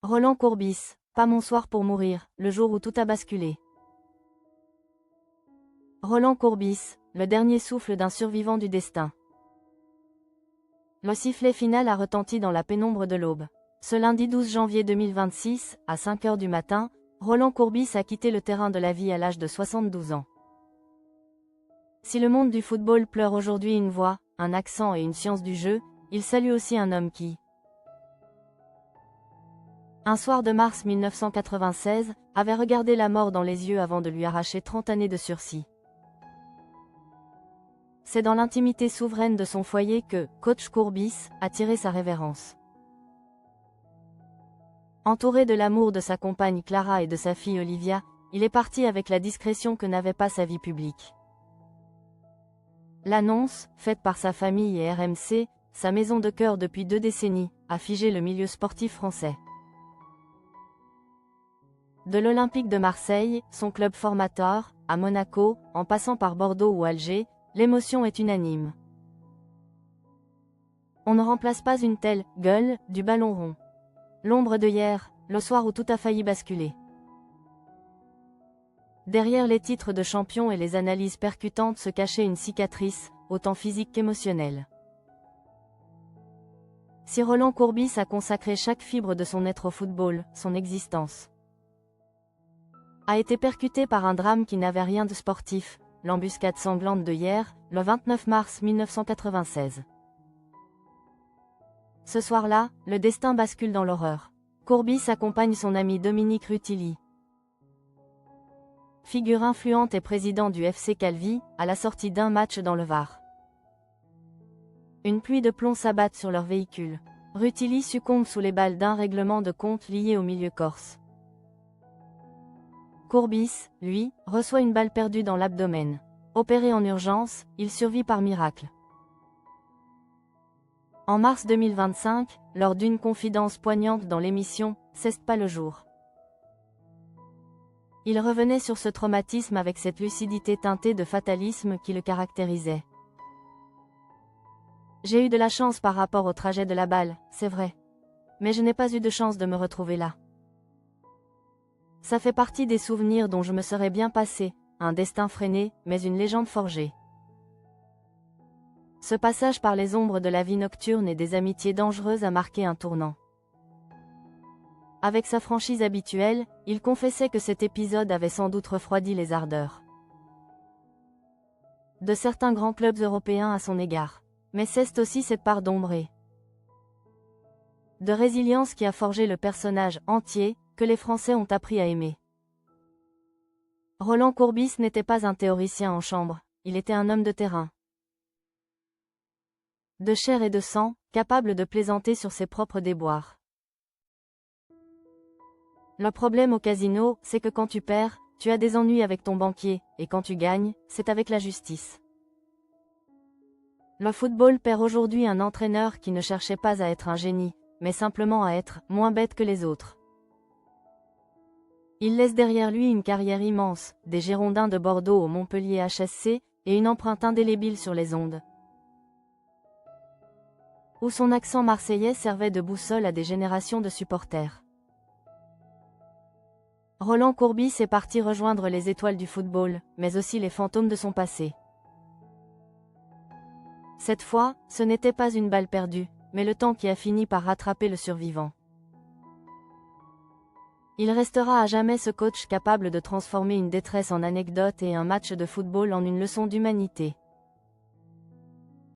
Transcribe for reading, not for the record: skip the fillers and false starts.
Roland Courbis, pas mon soir pour mourir, le jour où tout a basculé. Roland Courbis, le dernier souffle d'un survivant du destin. Le sifflet final a retenti dans la pénombre de l'aube. Ce lundi 12 janvier 2026, à 5 h du matin, Roland Courbis a quitté le terrain de la vie à l'âge de 72 ans. Si le monde du football pleure aujourd'hui une voix, un accent et une science du jeu, il salue aussi un homme qui, un soir de mars 1996, avait regardé la mort dans les yeux avant de lui arracher 30 années de sursis. C'est dans l'intimité souveraine de son foyer que Coach Courbis a tiré sa révérence. Entouré de l'amour de sa compagne Clara et de sa fille Olivia, il est parti avec la discrétion que n'avait pas sa vie publique. L'annonce, faite par sa famille et RMC, sa maison de cœur depuis 2 décennies, a figé le milieu sportif français. De l'Olympique de Marseille, son club formateur, à Monaco, en passant par Bordeaux ou Alger, l'émotion est unanime. On ne remplace pas une telle « gueule » du ballon rond. L'ombre de hier, le soir où tout a failli basculer. Derrière les titres de champion et les analyses percutantes se cachait une cicatrice, autant physique qu'émotionnelle. Si Roland Courbis a consacré chaque fibre de son être au football, son existence a été percutée par un drame qui n'avait rien de sportif, l'embuscade sanglante de hier, le 29 mars 1996. Ce soir-là, le destin bascule dans l'horreur. Courbis accompagne son ami Dominique Rutilli, figure influente et président du FC Calvi, à la sortie d'un match dans le Var. Une pluie de plomb s'abat sur leur véhicule. Rutilli succombe sous les balles d'un règlement de compte lié au milieu corse. Courbis, lui, reçoit une balle perdue dans l'abdomen. Opéré en urgence, il survit par miracle. En mars 2025, lors d'une confidence poignante dans l'émission « C'est pas le jour », il revenait sur ce traumatisme avec cette lucidité teintée de fatalisme qui le caractérisait. J'ai eu de la chance par rapport au trajet de la balle, c'est vrai. Mais je n'ai pas eu de chance de me retrouver là. Ça fait partie des souvenirs dont je me serais bien passé, un destin freiné, mais une légende forgée. Ce passage par les ombres de la vie nocturne et des amitiés dangereuses a marqué un tournant. Avec sa franchise habituelle, il confessait que cet épisode avait sans doute refroidi les ardeurs de certains grands clubs européens à son égard. Mais c'est aussi cette part d'ombre et de résilience qui a forgé le personnage entier, que les Français ont appris à aimer. Roland Courbis n'était pas un théoricien en chambre, il était un homme de terrain. De chair et de sang, capable de plaisanter sur ses propres déboires. Le problème au casino, c'est que quand tu perds, tu as des ennuis avec ton banquier, et quand tu gagnes, c'est avec la justice. Le football perd aujourd'hui un entraîneur qui ne cherchait pas à être un génie, mais simplement à être moins bête que les autres. Il laisse derrière lui une carrière immense, des Girondins de Bordeaux au Montpellier HSC, et une empreinte indélébile sur les ondes, où son accent marseillais servait de boussole à des générations de supporters. Roland Courbis est parti rejoindre les étoiles du football, mais aussi les fantômes de son passé. Cette fois, ce n'était pas une balle perdue, mais le temps qui a fini par rattraper le survivant. Il restera à jamais ce coach capable de transformer une détresse en anecdote et un match de football en une leçon d'humanité.